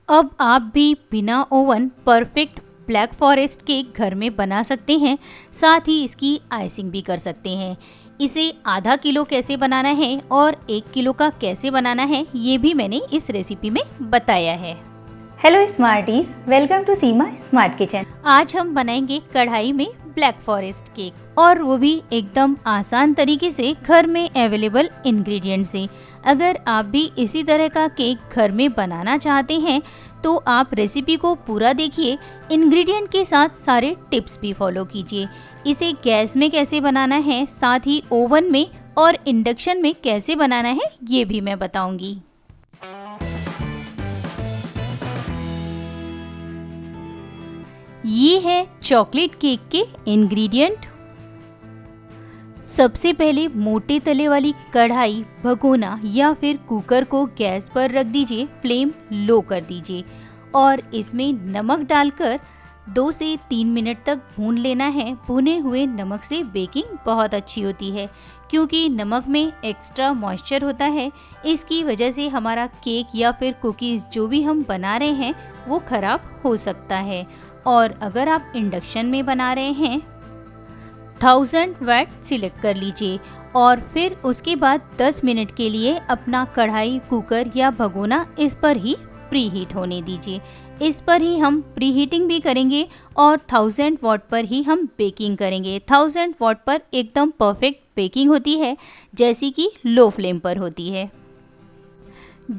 अब आप भी बिना oven perfect black forest cake घर में बना सकते हैं। साथ ही इसकी आइसिंग भी कर सकते हैं। इसे आधा किलो कैसे बनाना है और 1 किलो का कैसे बनाना है, ये भी मैंने इस रेसिपी में बताया है। Hello smarties, welcome to Seema smart kitchen. आज हम बनाएंगे कढ़ाई में ब्लैक फॉरेस्ट केक, और वो भी एकदम आसान तरीके से घर में अवेलेबल इंग्रेडिएंट से। अगर आप भी इसी तरह का केक घर में बनाना चाहते हैं तो आप रेसिपी को पूरा देखिए, इंग्रेडिएंट के साथ सारे टिप्स भी फॉलो कीजिए। इसे गैस में कैसे बनाना है, साथ ही ओवन में और इंडक्शन में कैसे बनाना है, ये भी मैं बताऊंगी। ये है चॉकलेट केक के इंग्रेडिएंट। सबसे पहले मोटे तले वाली कढ़ाई, भगोना या फिर कुकर को गैस पर रख दीजिए। फ्लेम लो कर दीजिए और इसमें नमक डालकर 2 से 3 मिनट तक भून लेना है। भुने हुए नमक से बेकिंग बहुत अच्छी होती है, क्योंकि नमक में एक्स्ट्रा मॉइस्चर होता है। इसकी वजह से हमारा केक या फिर कुकीज़ जो भी हम बना रहे हैं वो खराब हो सकता है। और अगर आप इंडक्शन में बना रहे हैं 1000 वाट सिलेक्ट कर लीजिए और फिर उसके बाद 10 मिनट के लिए अपना कढ़ाई, कुकर या भगोना इस पर ही प्री हीट होने दीजिए। इस पर ही हम प्री हीटिंग भी करेंगे और 1000 वाट पर ही हम बेकिंग करेंगे। 1000 वाट पर एकदम परफेक्ट बेकिंग होती है, जैसी कि लो फ्लेम पर होती है।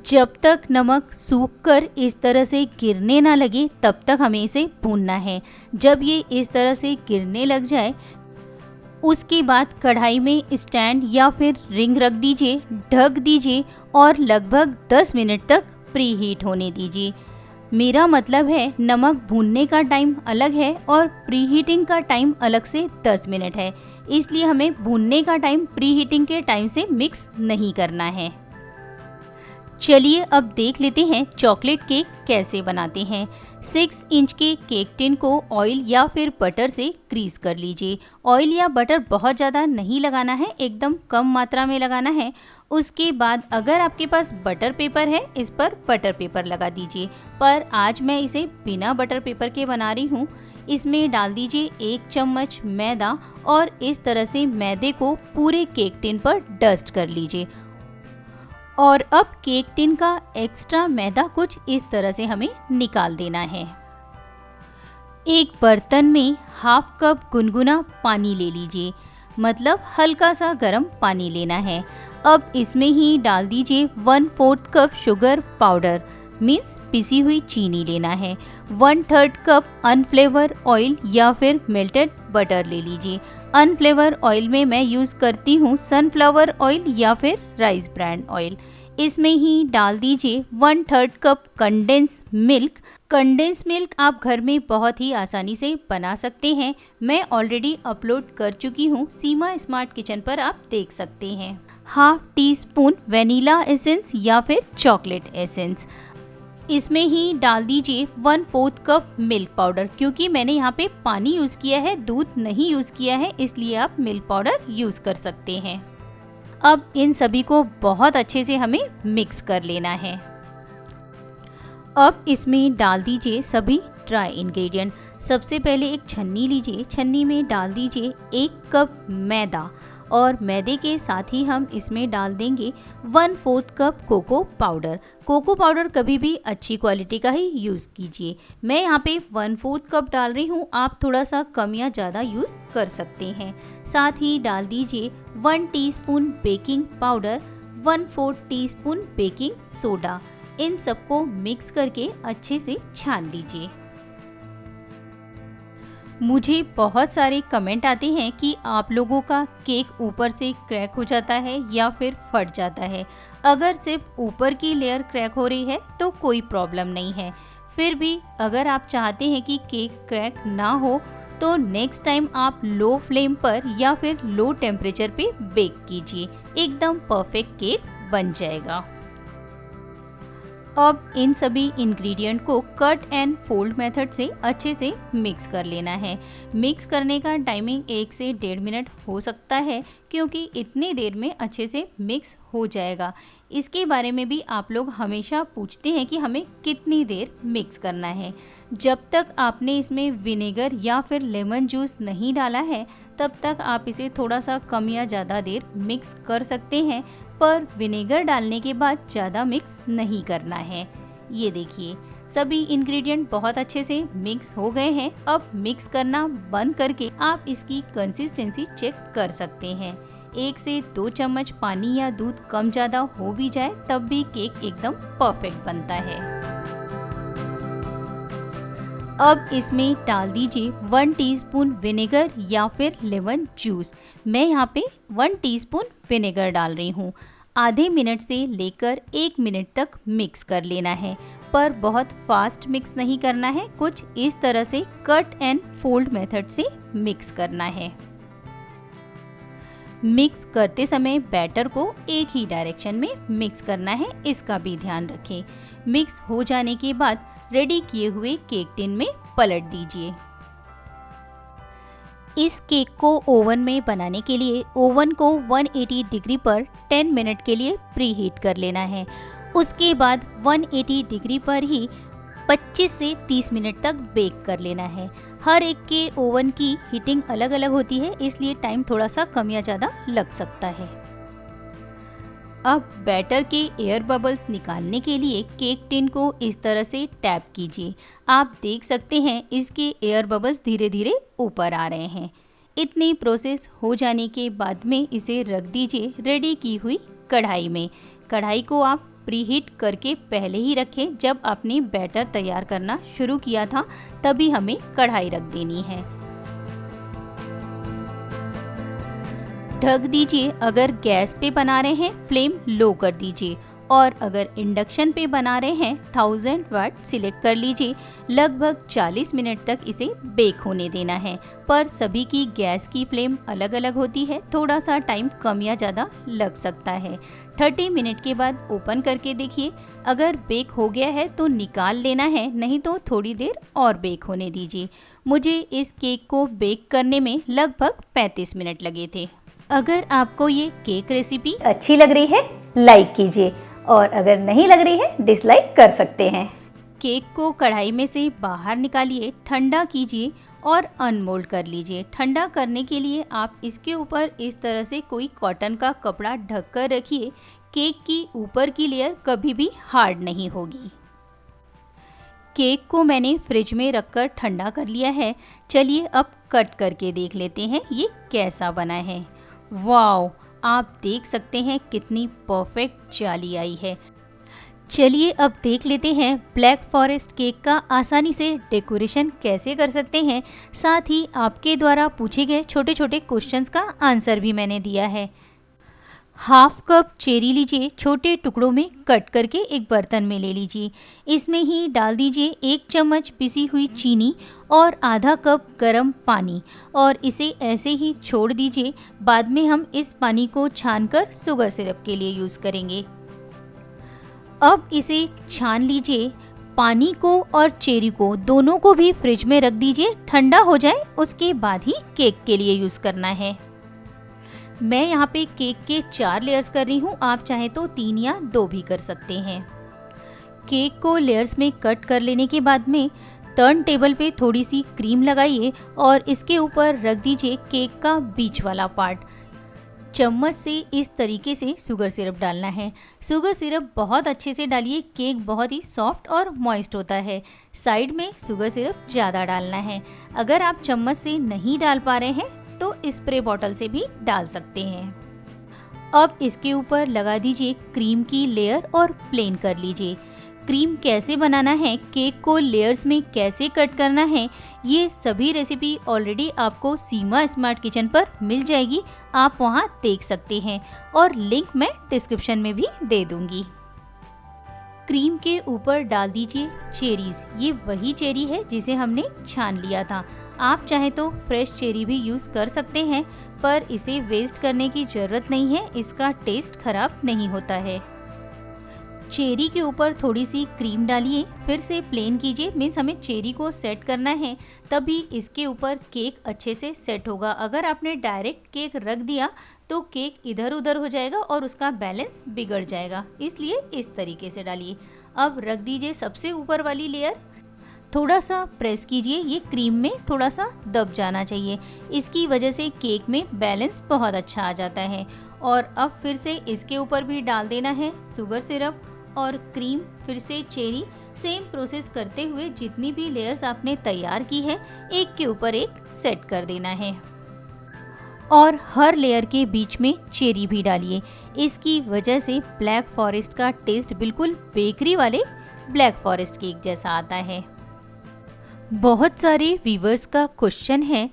जब तक नमक सूखकर इस तरह से गिरने ना लगे तब तक हमें इसे भूनना है। जब ये इस तरह से गिरने लग जाए उसके बाद कढ़ाई में स्टैंड या फिर रिंग रख दीजिए, ढक दीजिए और लगभग 10 मिनट तक प्री हीट होने दीजिए। मेरा मतलब है नमक भूनने का टाइम अलग है और प्री हीटिंग का टाइम अलग से 10 मिनट है, इसलिए हमें भूनने का टाइम प्री हीटिंग के टाइम से मिक्स नहीं करना है। चलिए अब देख लेते हैं चॉकलेट केक कैसे बनाते हैं। 6 इंच के केक टिन को ऑयल या फिर बटर से ग्रीस कर लीजिए। ऑयल या बटर बहुत ज़्यादा नहीं लगाना है, एकदम कम मात्रा में लगाना है। उसके बाद अगर आपके पास बटर पेपर है, इस पर बटर पेपर लगा दीजिए, पर आज मैं इसे बिना बटर पेपर के बना रही हूँ। इसमें डाल दीजिए 1 चम्मच मैदा और इस तरह से मैदे को पूरे केक टिन पर डस्ट कर लीजिए। और अब केक टिन का एक्स्ट्रा मैदा कुछ इस तरह से हमें निकाल देना है। एक बर्तन में हाफ कप गुनगुना पानी ले लीजिए, मतलब हल्का सा गर्म पानी लेना है। अब इसमें ही डाल दीजिए 1/4 कप शुगर पाउडर, मीन्स पिसी हुई चीनी लेना है। 1/3 कप अनफ्लेवर ऑयल या फिर मेल्टेड बटर ले लीजिए। अनफ्लेवर ऑयल में मैं यूज़ करती हूँ सनफ्लावर ऑयल या फिर राइस ब्रांड ऑयल। इसमें ही डाल दीजिए 1/3 cup condense milk. Condense milk आप घर में बहुत ही आसानी से बना सकते हैं। मैं ऑलरेडी अपलोड कर चुकी हूँ, सीमा स्मार्ट किचन पर आप देख सकते हैं। Half tea spoon vanilla essence या फिर चॉकलेट एसेंस। इसमें ही डाल दीजिए 1/4 कप मिल्क पाउडर। क्योंकि मैंने यहाँ पे पानी यूज़ किया है, दूध नहीं यूज़ किया है, इसलिए आप मिल्क पाउडर यूज़ कर सकते हैं। अब इन सभी को बहुत अच्छे से हमें मिक्स कर लेना है। अब इसमें डाल दीजिए सभी ड्राई इंग्रेडिएंट। सबसे पहले एक छन्नी लीजिए, छन्नी में डाल दीजिए 1 कप मैदा और मैदे के साथ ही हम इसमें डाल देंगे 1/4 cup cocoa powder. Cocoa powder कभी भी अच्छी क्वालिटी का ही यूज़ कीजिए। मैं यहाँ पे 1/4 कप डाल रही हूँ, आप थोड़ा सा कम या ज़्यादा यूज़ कर सकते हैं। साथ ही डाल दीजिए 1 teaspoon baking powder, 1/4 teaspoon baking soda. इन सबको मिक्स करके अच्छे से छान लीजिए। मुझे बहुत सारे कमेंट आते हैं कि आप लोगों का केक ऊपर से क्रैक हो जाता है या फिर फट जाता है। अगर सिर्फ ऊपर की लेयर क्रैक हो रही है तो कोई प्रॉब्लम नहीं है। फिर भी अगर आप चाहते हैं कि केक क्रैक ना हो तो नेक्स्ट टाइम आप लो फ्लेम पर या फिर लो टेम्परेचर पे बेक कीजिए, एकदम परफेक्ट केक बन जाएगा। अब इन सभी इंग्रेडिएंट को कट एंड फोल्ड मेथड से अच्छे से मिक्स कर लेना है। मिक्स करने का टाइमिंग 1 से 1.5 मिनट हो सकता है, क्योंकि इतनी देर में अच्छे से मिक्स हो जाएगा। इसके बारे में भी आप लोग हमेशा पूछते हैं कि हमें कितनी देर मिक्स करना है। जब तक आपने इसमें विनेगर या फिर लेमन जूस नहीं डाला है, तब तक आप इसे थोड़ा सा कम या ज़्यादा देर मिक्स कर सकते हैं, पर विनेगर डालने के बाद ज़्यादा मिक्स नहीं करना है। ये देखिए, सभी इंग्रेडिएंट बहुत अच्छे से मिक्स हो गए हैं। अब मिक्स करना बंद करके आप इसकी कंसिस्टेंसी चेक कर सकते हैं। 1 से 2 चम्मच पानी या दूध कम ज़्यादा हो भी जाए तब भी केक एकदम परफेक्ट बनता है। अब इसमें डाल दीजिए 1 टीस्पून विनेगर या फिर लेमन जूस। मैं यहाँ पे 1 टीस्पून विनेगर डाल रही हूँ। आधे मिनट से लेकर 1 मिनट तक मिक्स कर लेना है, पर बहुत फास्ट मिक्स नहीं करना है। कुछ इस तरह से कट एंड फोल्ड मेथड से मिक्स करना है। मिक्स करते समय बैटर को एक ही डायरेक्शन में मिक्स करना है, इसका भी ध्यान रखें। मिक्स हो जाने के बाद रेडी किए हुए केक टिन में पलट दीजिए। इस केक को ओवन में बनाने के लिए ओवन को 180 डिग्री पर 10 मिनट के लिए प्री हीट कर लेना है। उसके बाद 180 डिग्री पर ही 25 से 30 मिनट तक बेक कर लेना है। हर एक के ओवन की हीटिंग अलग अलग होती है, इसलिए टाइम थोड़ा सा कम या ज़्यादा लग सकता है। अब बैटर के एयर बबल्स निकालने के लिए केक टिन को इस तरह से टैप कीजिए। आप देख सकते हैं इसके एयर बबल्स धीरे धीरे ऊपर आ रहे हैं। इतनी प्रोसेस हो जाने के बाद में इसे रख दीजिए रेडी की हुई कढ़ाई में। कढ़ाई को आप प्रीहीट करके पहले ही रखें। जब आपने बैटर तैयार करना शुरू किया था तभी हमें कढ़ाई रख देनी है। ढक दीजिए। अगर गैस पे बना रहे हैं फ्लेम लो कर दीजिए, और अगर इंडक्शन पे बना रहे हैं 1000 वाट सिलेक्ट कर लीजिए। लगभग 40 मिनट तक इसे बेक होने देना है, पर सभी की गैस की फ्लेम अलग अलग होती है, थोड़ा सा टाइम कम या ज़्यादा लग सकता है। 30 मिनट के बाद ओपन करके देखिए। अगर बेक हो गया है तो निकाल लेना है, नहीं तो थोड़ी देर और बेक होने दीजिए। मुझे इस केक को बेक करने में लगभग 35 मिनट लगे थे। अगर आपको ये केक रेसिपी अच्छी लग रही है लाइक कीजिए, और अगर नहीं लग रही है डिसलाइक कर सकते हैं। केक को कढ़ाई में से बाहर निकालिए, ठंडा कीजिए और अनमोल्ड कर लीजिए। ठंडा करने के लिए आप इसके ऊपर इस तरह से कोई कॉटन का कपड़ा ढक कर रखिए। केक की ऊपर की लेयर कभी भी हार्ड नहीं होगी। केक को मैंने फ्रिज में रखकर ठंडा कर लिया है। चलिए अब कट करके देख लेते हैं ये कैसा बना है। वाओ, आप देख सकते हैं कितनी परफेक्ट जाली आई है। चलिए अब देख लेते हैं ब्लैक फॉरेस्ट केक का आसानी से डेकोरेशन कैसे कर सकते हैं। साथ ही आपके द्वारा पूछे गए छोटे छोटे क्वेश्चंस का आंसर भी मैंने दिया है। हाफ कप चेरी लीजिए, छोटे टुकड़ों में कट करके एक बर्तन में ले लीजिए। इसमें ही डाल दीजिए 1 चम्मच पिसी हुई चीनी और आधा कप गर्म पानी, और इसे ऐसे ही छोड़ दीजिए। बाद में हम इस पानी को छानकर शुगर सिरप के लिए यूज़ करेंगे। अब इसे छान लीजिए। पानी को और चेरी को दोनों को भी फ्रिज में रख दीजिए, ठंडा हो जाए उसके बाद ही केक के लिए यूज़ करना है। मैं यहाँ पे केक के 4 लेयर्स कर रही हूँ, आप चाहे तो 3 या 2 भी कर सकते हैं। केक को लेयर्स में कट कर लेने के बाद में टर्न टेबल पे थोड़ी सी क्रीम लगाइए और इसके ऊपर रख दीजिए केक का बीच वाला पार्ट। चम्मच से इस तरीके से शुगर सिरप डालना है। शुगर सिरप बहुत अच्छे से डालिए, केक बहुत ही सॉफ्ट और मॉइस्ट होता है। साइड में शुगर सिरप ज़्यादा डालना है। अगर आप चम्मच से नहीं डाल पा रहे हैं तो स्प्रे बॉटल से भी डाल सकते हैं। अब इसके ऊपर लगा दीजिए क्रीम की लेयर और प्लेन कर लीजिए। क्रीम कैसे बनाना है, केक को लेयर्स में कैसे कट करना है, ये सभी रेसिपी ऑलरेडी आपको सीमा स्मार्ट किचन पर मिल जाएगी। आप वहाँ देख सकते हैं और लिंक मैं डिस्क्रिप्शन में भी दे दूँगी। क्रीम के ऊपर डाल दीजिए चेरीज। ये वही चेरी है जिसे हमने छान लिया था। आप चाहे तो फ्रेश चेरी भी यूज़ कर सकते हैं, पर इसे वेस्ट करने की ज़रूरत नहीं है, इसका टेस्ट खराब नहीं होता है। चेरी के ऊपर थोड़ी सी क्रीम डालिए, फिर से प्लेन कीजिए, मीन्स हमें चेरी को सेट करना है, तभी इसके ऊपर केक अच्छे से सेट होगा। अगर आपने डायरेक्ट केक रख दिया तो केक इधर उधर हो जाएगा और उसका बैलेंस बिगड़ जाएगा, इसलिए इस तरीके से डालिए। अब रख दीजिए सबसे ऊपर वाली लेयर, थोड़ा सा प्रेस कीजिए, ये क्रीम में थोड़ा सा दब जाना चाहिए, इसकी वजह से केक में बैलेंस बहुत अच्छा आ जाता है। और अब फिर से इसके ऊपर भी डाल देना है शुगर सिरप और क्रीम, फिर से चेरी। सेम प्रोसेस करते हुए जितनी भी लेयर्स आपने तैयार की है एक के ऊपर एक सेट कर देना है। और हर लेयर के बीच में चेरी भी डालिए, इसकी वजह से ब्लैक फॉरेस्ट का टेस्ट बिल्कुल बेकरी वाले ब्लैक फॉरेस्ट केक जैसा आता है। बहुत सारे व्यूअर्स का क्वेश्चन है,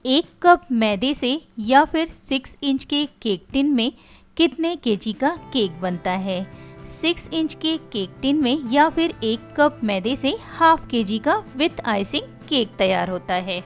1 कप मैदे से या फिर 6 इंच के केक टिन में कितने केजी का केक बनता है। 6 इंच के केक टिन में या फिर 1 कप मैदे से हाफ केजी का विथ आइसिंग केक तैयार होता है।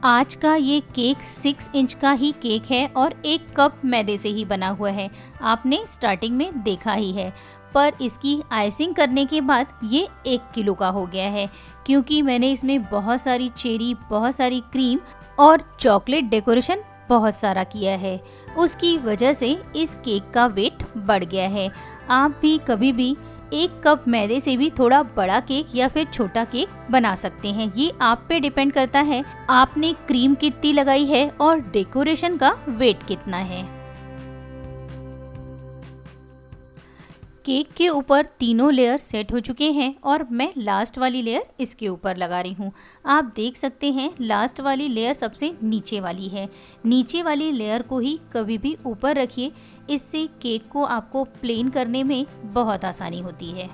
आज का ये केक 6 इंच का ही केक है और 1 कप मैदे से ही बना हुआ है, आपने स्टार्टिंग में देखा ही है। पर इसकी आइसिंग करने के बाद ये 1 किलो का हो गया है, क्योंकि मैंने इसमें बहुत सारी चेरी, बहुत सारी क्रीम और चॉकलेट डेकोरेशन बहुत सारा किया है, उसकी वजह से इस केक का वेट बढ़ गया है। आप भी कभी भी 1 कप मैदे से भी थोड़ा बड़ा केक या फिर छोटा केक बना सकते हैं, ये आप पे डिपेंड करता है आपने क्रीम कितनी लगाई है और डेकोरेशन का वेट कितना है। केक के ऊपर तीनों लेयर सेट हो चुके हैं और मैं लास्ट वाली लेयर इसके ऊपर लगा रही हूँ। आप देख सकते हैं लास्ट वाली लेयर सबसे नीचे वाली है, नीचे वाली लेयर को ही कभी भी ऊपर रखिए, इससे केक को आपको प्लेन करने में बहुत आसानी होती है।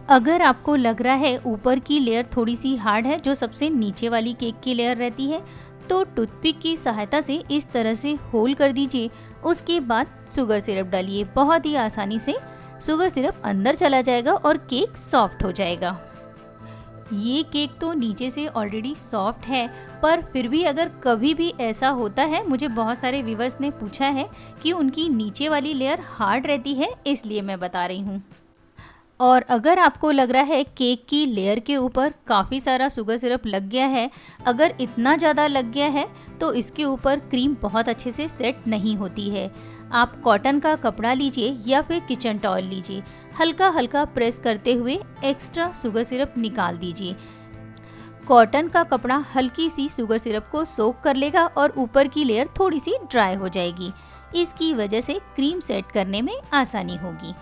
अगर आपको लग रहा है ऊपर की लेयर थोड़ी सी हार्ड है, जो सबसे नीचे वाली केक की लेयर रहती है, तो टूथपिक की सहायता से इस तरह से होल कर दीजिए, उसके बाद शुगर सिरप डालिए, बहुत ही आसानी से शुगर सिरप अंदर चला जाएगा और केक सॉफ्ट हो जाएगा। ये केक तो नीचे से ऑलरेडी सॉफ्ट है, पर फिर भी अगर कभी भी ऐसा होता है, मुझे बहुत सारे व्यूअर्स ने पूछा है कि उनकी नीचे वाली लेयर हार्ड रहती है, इसलिए मैं बता रही हूँ। और अगर आपको लग रहा है केक की लेयर के ऊपर काफ़ी सारा शुगर सिरप लग गया है, अगर इतना ज़्यादा लग गया है तो इसके ऊपर क्रीम बहुत अच्छे से सेट नहीं होती है। आप कॉटन का कपड़ा लीजिए या फिर किचन टॉवल लीजिए, हल्का हल्का प्रेस करते हुए एक्स्ट्रा शुगर सिरप निकाल दीजिए। कॉटन का कपड़ा हल्की सी शुगर सिरप को सोक कर लेगा और ऊपर की लेयर थोड़ी सी ड्राई हो जाएगी, इसकी वजह से क्रीम सेट करने में आसानी होगी।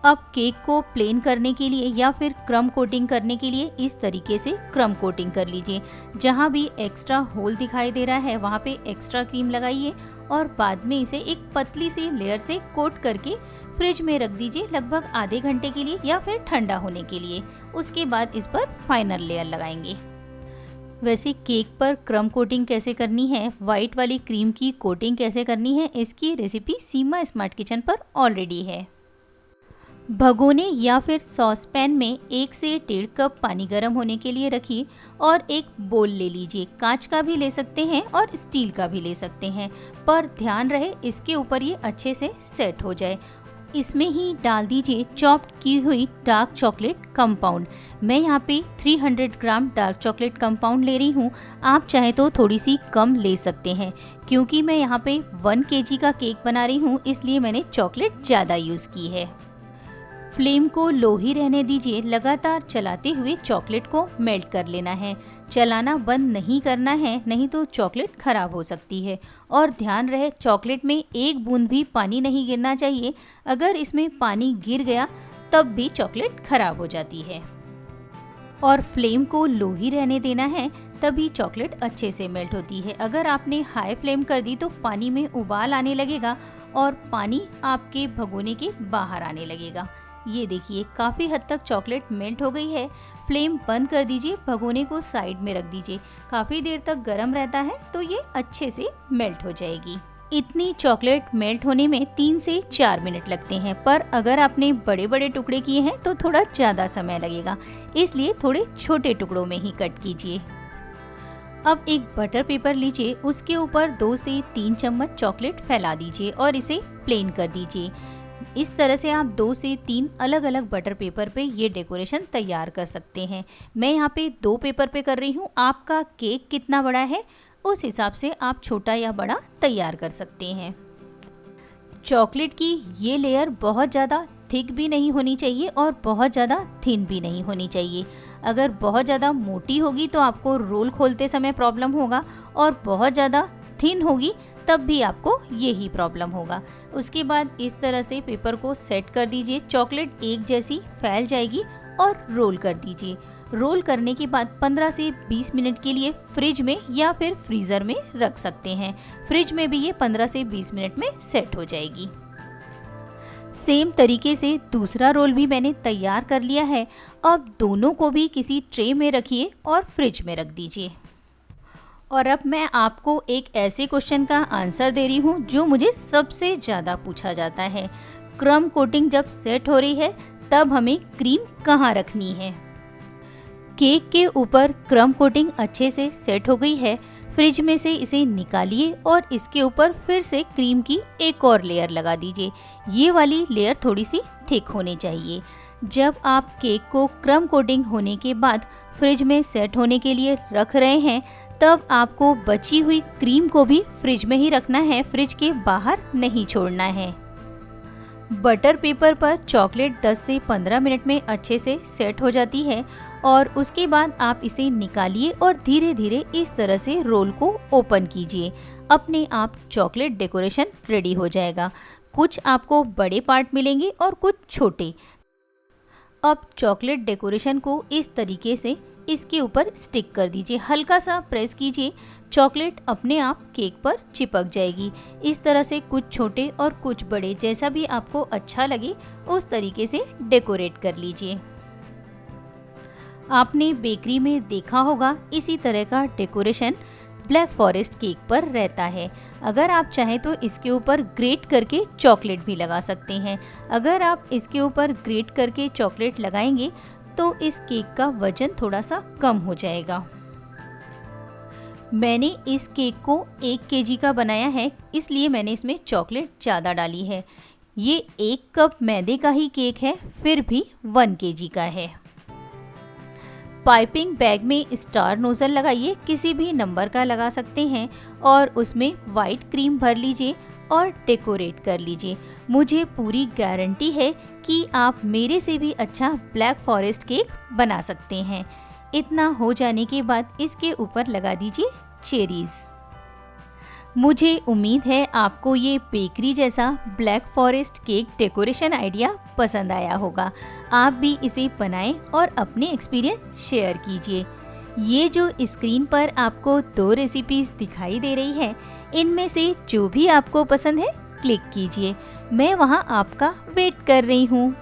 अब केक को प्लेन करने के लिए या फिर क्रम कोटिंग करने के लिए इस तरीके से क्रम कोटिंग कर लीजिए। जहाँ भी एक्स्ट्रा होल दिखाई दे रहा है वहाँ पे एक्स्ट्रा क्रीम लगाइए और बाद में इसे एक पतली सी लेयर से कोट करके फ्रिज में रख दीजिए लगभग आधे घंटे के लिए या फिर ठंडा होने के लिए। उसके बाद इस पर फाइनल लेयर लगाएंगे। वैसे केक पर क्रम कोटिंग कैसे करनी है, वाइट वाली क्रीम की कोटिंग कैसे करनी है, इसकी रेसिपी सीमा स्मार्ट किचन पर ऑलरेडी है। भगोने या फिर सॉस पैन में 1 से 1.5 कप पानी गर्म होने के लिए रखिए और एक बोल ले लीजिए। कांच का भी ले सकते हैं और स्टील का भी ले सकते हैं, पर ध्यान रहे इसके ऊपर ये अच्छे से सेट हो जाए। इसमें ही डाल दीजिए चॉप्ड की हुई डार्क चॉकलेट कंपाउंड। मैं यहाँ पे 300 ग्राम डार्क चॉकलेट कंपाउंड ले रही हूँ, आप चाहे तो थोड़ी सी कम ले सकते हैं। क्योंकि मैं यहाँ पे 1 kg का केक बना रही हूँ, इसलिए मैंने चॉकलेट ज़्यादा यूज़ की है। फ्लेम को लो ही रहने दीजिए, लगातार चलाते हुए चॉकलेट को मेल्ट कर लेना है। चलाना बंद नहीं करना है, नहीं तो चॉकलेट खराब हो सकती है। और ध्यान रहे चॉकलेट में एक बूंद भी पानी नहीं गिरना चाहिए, अगर इसमें पानी गिर गया तब भी चॉकलेट खराब हो जाती है। और फ्लेम को लो ही रहने देना है, तभी चॉकलेट अच्छे से मेल्ट होती है। अगर आपने हाई फ्लेम कर दी तो पानी में उबाल आने लगेगा और पानी आपके भगोने के बाहर आने लगेगा। ये देखिए काफ़ी हद तक चॉकलेट मेल्ट हो गई है। फ्लेम बंद कर दीजिए, भगोने को साइड में रख दीजिए। काफ़ी देर तक गर्म रहता है तो ये अच्छे से मेल्ट हो जाएगी। इतनी चॉकलेट मेल्ट होने में 3 से 4 मिनट लगते हैं, पर अगर आपने बड़े बड़े टुकड़े किए हैं तो थोड़ा ज़्यादा समय लगेगा, इसलिए थोड़े छोटे टुकड़ों में ही कट कीजिए। अब एक बटर पेपर लीजिए, उसके ऊपर 2 से 3 चम्मच चॉकलेट फैला दीजिए और इसे प्लेन कर दीजिए। इस तरह से आप 2 से 3 अलग अलग बटर पेपर पे ये डेकोरेशन तैयार कर सकते हैं। मैं यहाँ पे 2 पेपर पे कर रही हूँ। आपका केक कितना बड़ा है उस हिसाब से आप छोटा या बड़ा तैयार कर सकते हैं। चॉकलेट की ये लेयर बहुत ज़्यादा थिक भी नहीं होनी चाहिए और बहुत ज़्यादा थिन भी नहीं होनी चाहिए। अगर बहुत ज़्यादा मोटी होगी तो आपको रोल खोलते समय प्रॉब्लम होगा, और बहुत ज़्यादा थिन होगी तब भी आपको यही प्रॉब्लम होगा। उसके बाद इस तरह से पेपर को सेट कर दीजिए। चॉकलेट एक जैसी फैल जाएगी और रोल कर दीजिए। रोल करने के बाद 15 से 20 मिनट के लिए फ्रिज में या फिर फ्रीज़र में रख सकते हैं। फ्रिज में भी ये 15 से 20 मिनट में सेट हो जाएगी। सेम तरीके से दूसरा रोल भी मैंने तैयार कर लिया है। अब दोनों को भी किसी ट्रे में रखिए और फ्रिज में रख दीजिए। और अब मैं आपको एक ऐसे क्वेश्चन का आंसर दे रही हूँ जो मुझे सबसे ज़्यादा पूछा जाता है। क्रम कोटिंग जब सेट हो रही है तब हमें क्रीम कहाँ रखनी है? केक के ऊपर क्रम कोटिंग अच्छे से सेट हो गई है। फ्रिज में से इसे निकालिए और इसके ऊपर फिर से क्रीम की एक और लेयर लगा दीजिए। ये वाली लेयर थोड़ी सी थिक होनी चाहिए। जब आप केक को क्रम कोटिंग होने के बाद फ्रिज में सेट होने के लिए रख रहे हैं तब आपको बची हुई क्रीम को भी फ्रिज में ही रखना है, फ्रिज के बाहर नहीं छोड़ना है। बटर पेपर पर चॉकलेट 10 से 15 मिनट में अच्छे से सेट हो जाती है और उसके बाद आप इसे निकालिए और धीरे धीरे इस तरह से रोल को ओपन कीजिए। अपने आप चॉकलेट डेकोरेशन रेडी हो जाएगा। कुछ आपको बड़े पार्ट मिलेंगे और कुछ छोटे। अब चॉकलेट डेकोरेशन को इस तरीके से इसके ऊपर स्टिक कर दीजिए। हल्का सा प्रेस कीजिए, चॉकलेट अपने आप केक पर चिपक जाएगी। इस तरह से कुछ छोटे और कुछ बड़े, जैसा भी आपको अच्छा लगे उस तरीके से डेकोरेट कर लीजिए। आपने बेकरी में देखा होगा इसी तरह का डेकोरेशन ब्लैक फॉरेस्ट केक पर रहता है। अगर आप चाहें तो इसके ऊपर ग्रेट करके चॉकलेट भी लगा सकते हैं। अगर आप इसके ऊपर ग्रेट करके चॉकलेट लगाएंगे तो इस केक का वजन थोड़ा सा कम हो जाएगा। मैंने इस केक को 1 केजी का बनाया है, इसलिए मैंने इसमें चॉकलेट ज़्यादा डाली है। ये 1 कप मैदे का ही केक है, फिर भी 1 केजी का है। पाइपिंग बैग में स्टार नोज़ल लगाइए, किसी भी नंबर का लगा सकते हैं, और उसमें वाइट क्रीम भर लीजिए और डेकोरेट कर लीजिए। मुझे पूरी गारंटी है कि आप मेरे से भी अच्छा ब्लैक फॉरेस्ट केक बना सकते हैं। इतना हो जाने के बाद इसके ऊपर लगा दीजिए चेरीज़। मुझे उम्मीद है आपको ये बेकरी जैसा black forest cake decoration idea पसंद आया होगा। आप भी इसे बनाएं और अपने एक्सपीरियंस शेयर कीजिए। ये जो स्क्रीन पर आपको 2 रेसिपीज़ दिखाई दे रही है, इनमें से जो भी आपको पसंद है क्लिक कीजिए। मैं वहाँ आपका वेट कर रही हूँ।